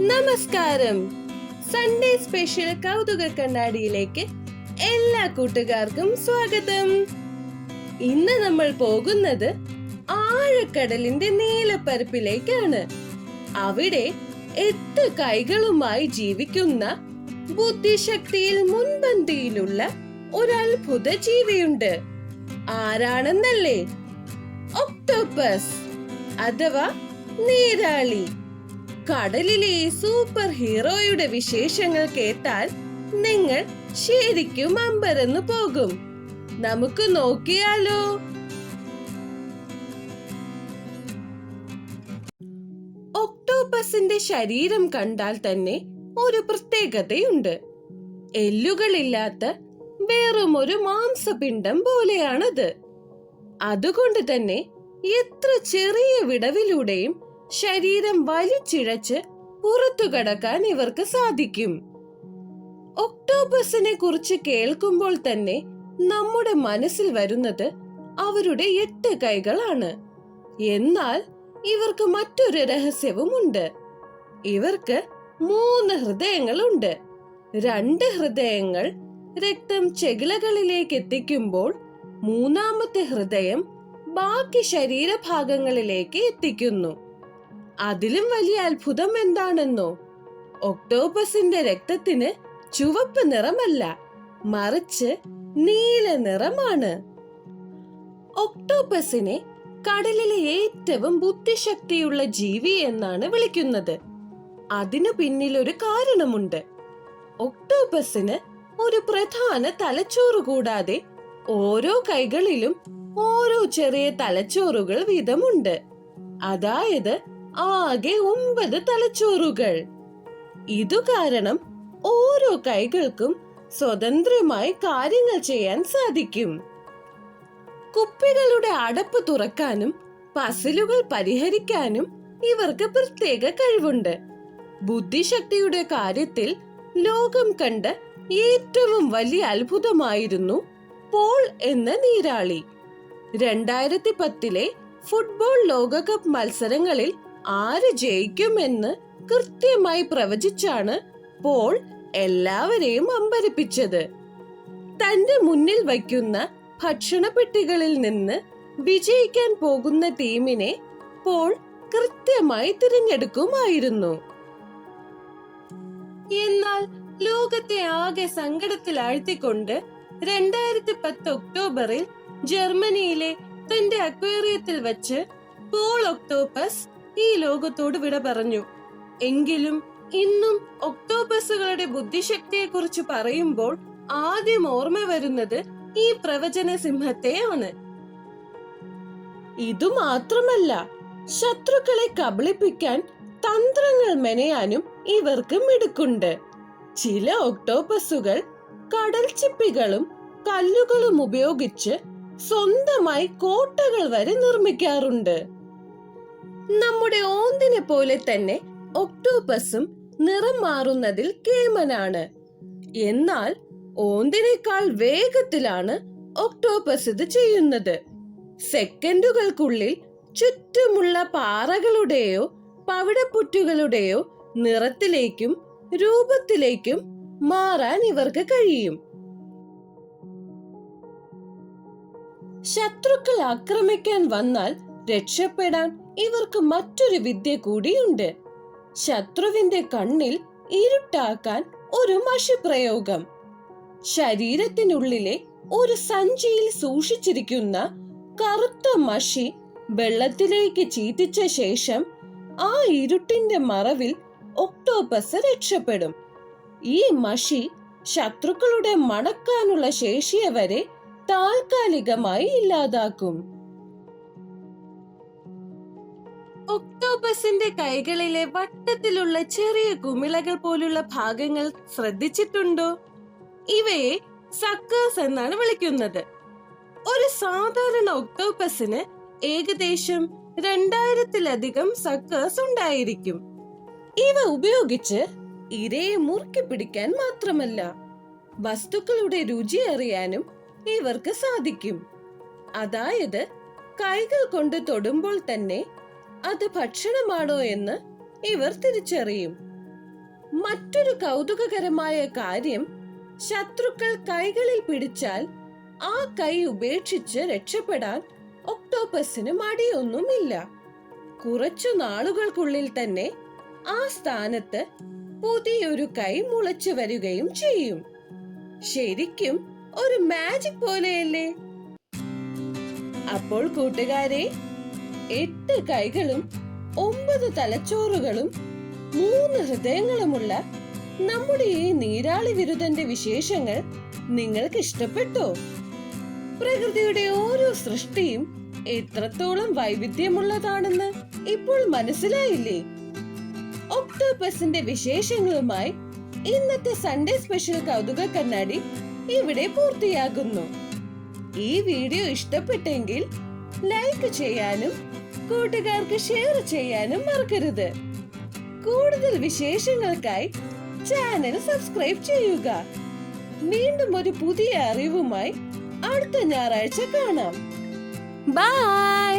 നമസ്കാരം. Sunday special കൗതുക കണ്ണാടിയിലേക്ക് എല്ലാ കൂട്ടുകാർക്കും സ്വാഗതം. ഇന്ന് നമ്മൾ പോകുന്നത് ആഴക്കടലിന്റെ നീലപ്പരപ്പിലേക്കാണ്. അവിടെ 8 കൈകളുമായി ജീവിക്കുന്ന ബുദ്ധിശക്തിയിൽ മുൻപന്തിയിലുള്ള ഒരു അത്ഭുത ജീവിയുണ്ട്. ആരാണെന്നല്ലേ? ഒക്ടോപ്പസ് അഥവാ നീരാളി. കടലിലെ സൂപ്പർ ഹീറോയുടെ വിശേഷങ്ങൾ കേട്ടാൽ നിങ്ങൾ ശരിക്കും അമ്പരന്ന് പോകും. നമുക്ക് നോക്കിയാലോ? ഒക്ടോപ്പസിന്റെ ശരീരം കണ്ടാൽ തന്നെ ഒരു പ്രത്യേകതയുണ്ട്. എല്ലുകളില്ലാത്ത വെറും ഒരു മാംസപിണ്ഡം പോലെയാണത്. അതുകൊണ്ട് തന്നെ എത്ര ചെറിയ വിടവിലൂടെയും ശരീരം വലിച്ചിഴച്ച് പുറത്തു കടക്കാൻ ഇവർക്ക് സാധിക്കും. ഒക്ടോപ്പസിനെ കുറിച്ച് കേൾക്കുമ്പോൾ തന്നെ നമ്മുടെ മനസ്സിൽ വരുന്നത് അവരുടെ 8 കൈകളാണ്. എന്നാൽ ഇവർക്ക് മറ്റൊരു രഹസ്യവുമുണ്ട്. ഇവർക്ക് 3 ഹൃദയങ്ങളുണ്ട്. 2 ഹൃദയങ്ങൾ രക്തം ചെകിളകളിലേക്ക് എത്തിക്കുമ്പോൾ 3ാമത്തെ ഹൃദയം ബാക്കി ശരീരഭാഗങ്ങളിലേക്ക് എത്തിക്കുന്നു. അതിലും വലിയ അത്ഭുതം എന്താണെന്നോ? ഒക്ടോപ്പസിന്റെ രക്തത്തിന് ചുവപ്പ് നിറമല്ല, മറിച്ച് നീല നിറമാണ്. ഒക്ടോപ്പസിനെ കടലിലെ ഏറ്റവും ബുദ്ധിശക്തിയുള്ള ജീവി എന്നാണ് വിളിക്കുന്നത്. അതിനു പിന്നിൽ ഒരു കാരണമുണ്ട്. ഒക്ടോപ്പസിന് ഒരു പ്രധാന തലച്ചോറ് കൂടാതെ ഓരോ കൈകളിലും ഓരോ ചെറിയ തലച്ചോറുകൾ വീതമുണ്ട്. അതായത് ആകെ 9 തലച്ചോറുകൾ. ഇതു കാരണം ഓരോ കൈകൾക്കും സ്വതന്ത്രമായി കാര്യങ്ങൾ ചെയ്യാൻ സാധിക്കും. കുപ്പികളുടെ അടപ്പ് തുറക്കാനും പസിലുകൾ പരിഹരിക്കാനും ഇവർക്ക് പ്രത്യേക കഴിവുണ്ട്. ബുദ്ധിശക്തിയുടെ കാര്യത്തിൽ ലോകം കണ്ട ഏറ്റവും വലിയ അത്ഭുതമായിരുന്നു പോൾ എന്ന നീരാളി. 2010 ഫുട്ബോൾ ലോകകപ്പ് മത്സരങ്ങളിൽ ആര് ജയിക്കുമെന്ന് കൃത്യമായി പ്രവചിച്ചാണ് പോൾ എല്ലാവരെയും അമ്പരപ്പിച്ചത്. തന്റെ മുന്നിൽ വയ്ക്കുന്ന ഭക്ഷണപ്പെട്ടികളിൽ നിന്ന് വിജയിക്കാൻ പോകുന്ന ടീമിനെ പോൾ കൃത്യമായി തിരഞ്ഞെടുക്കുമായിരുന്നു. എന്നാൽ ലോകത്തെ ആകെ സങ്കടത്തിൽ ആഴ്ത്തിക്കൊണ്ട് 2010 ഒക്ടോബറിൽ ജർമ്മനിയിലെ തന്റെ അക്വേറിയത്തിൽ വെച്ച് പോൾ ഒക്ടോപ്പസ് ഈ ലോകത്തോട് വിട പറഞ്ഞു. എങ്കിലും ഇന്നും ഒക്ടോപ്പസുകളുടെ ബുദ്ധിശക്തിയെ കുറിച്ച് പറയുമ്പോൾ ആദ്യം ഓർമ്മ വരുന്നത് ഈ പ്രവചന സിംഹത്തെയാണ്. ഇതുമാത്രമല്ല, ശത്രുക്കളെ കബളിപ്പിക്കാൻ തന്ത്രങ്ങൾ മെനയാനും ഇവർക്ക് മിടുക്കുണ്ട്. ചില ഒക്ടോപ്പസുകൾ കടൽ ചിപ്പികളും കല്ലുകളും ഉപയോഗിച്ച് സ്വന്തമായി കോട്ടകൾ വരെ നിർമ്മിക്കാറുണ്ട്. നമ്മുടെ ഓന്തിനെ പോലെ തന്നെ ഒക്ടോപ്പസും നിറം മാറുന്നതിൽ കേമനാണ്. എന്നാൽ ഓന്തിനേക്കാൾ വേഗത്തിലാണ് ഒക്ടോപ്പസ് ഇത് ചെയ്യുന്നത്. സെക്കൻഡുകൾക്കുള്ളിൽ ചുറ്റുമുള്ള പാറകളുടെയോ പവിഴപ്പുറ്റുകളുടെയോ നിറത്തിലേക്കും രൂപത്തിലേക്കും മാറാൻ ഇവർക്ക് കഴിയും. ശത്രുക്കൾ ആക്രമിക്കാൻ വന്നാൽ രക്ഷപ്പെടാൻ ഇവർക്ക് മറ്റൊരു വിദ്യ കൂടിയുണ്ട്. ശത്രുവിന്റെ കണ്ണിൽ ഇരുട്ടാക്കാൻ ഒരു മഷി പ്രയോഗം. ശരീരത്തിനുള്ളിലെ ഒരു സഞ്ചിയിൽ സൂക്ഷിച്ചിരിക്കുന്ന കറുത്ത മഷി വെള്ളത്തിലേക്ക് ചീറ്റിച്ച ശേഷം ആ ഇരുട്ടിന്റെ മറവിൽ ഒക്ടോപ്പസ് രക്ഷപ്പെടും. ഈ മഷി ശത്രുക്കളുടെ മണക്കാനുള്ള ശേഷിയെ വരെ താൽക്കാലികമായി ഇല്ലാതാക്കും. ഒക്ടോപ്പസിന്റെ കൈകളിലെ വട്ടത്തിലുള്ള ചെറിയ കുമിളകൾ പോലുള്ള ഭാഗങ്ങൾ ശ്രദ്ധിച്ചിട്ടുണ്ടോ? ഇവയെ സക്കേഴ്സ് എന്നാണ് വിളിക്കുന്നത്. ഒരു സാധാരണ ഒക്ടോപ്പസിന് ഏകദേശം 2000-ലധികം സക്കേഴ്സ് ഉണ്ടായിരിക്കും. ഇവ ഉപയോഗിച്ച് ഇരയെ മുറുക്കി പിടിക്കാൻ മാത്രമല്ല, വസ്തുക്കളുടെ രുചി അറിയാനും ഇവർക്ക് സാധിക്കും. അതായത് കൈകൾ കൊണ്ട് തൊടുമ്പോൾ തന്നെ അത് ഭക്ഷണമാണോ എന്ന് ഇവർ തിരിച്ചറിയും. മറ്റൊരു കൗതുകകരമായ കാര്യം, ശത്രുക്കൾ കൈകളിൽ പിടിച്ചാൽ ആ കൈ ഉപേക്ഷിച്ച് രക്ഷപ്പെടാൻ ഒക്ടോപസിന് മടിയൊന്നുമില്ല. കുറച്ചു നാളുകൾക്കുള്ളിൽ തന്നെ ആ സ്ഥാനത്ത് പുതിയൊരു കൈ മുളച്ചു വരികയും ചെയ്യും. ശരിക്കും ഒരു മാജിക് പോലെയല്ലേ? അപ്പോൾ കൂട്ടുകാരെ, 8 കൈകളും 9 തലച്ചോറുകളും 3 ഹൃദയങ്ങളുമുള്ള നമ്മുടെ ഈ നീരാളി വിരുതന്റെ വിശേഷങ്ങൾ നിങ്ങൾക്ക് ഇഷ്ടപ്പെട്ടോ? പ്രകൃതിയുടെ ഓരോ സൃഷ്ടിയും എത്രത്തോളം വൈവിധ്യമുള്ളതാണെന്ന് ഇപ്പോൾ മനസ്സിലായില്ലേ? ഒക്ടോപസിന്റെ വിശേഷങ്ങളുമായി ഇന്നത്തെ സൺഡേ സ്പെഷ്യൽ കൗതുക കണ്ണാടി ഇവിടെ പൂർത്തിയാകുന്നു. ഈ വീഡിയോ ഇഷ്ടപ്പെട്ടെങ്കിൽ ലൈക്ക് ചെയ്യാനും കൂട്ടുകാർക്ക് ഷെയർ ചെയ്യാനും മറക്കരുത്. കൂടുതൽ വിശേഷങ്ങൾക്കായി ചാനൽ സബ്സ്ക്രൈബ് ചെയ്യുക. വീണ്ടും ഒരു പുതിയ അറിവുമായി അടുത്ത ഞായറാഴ്ച കാണാം. ബൈ.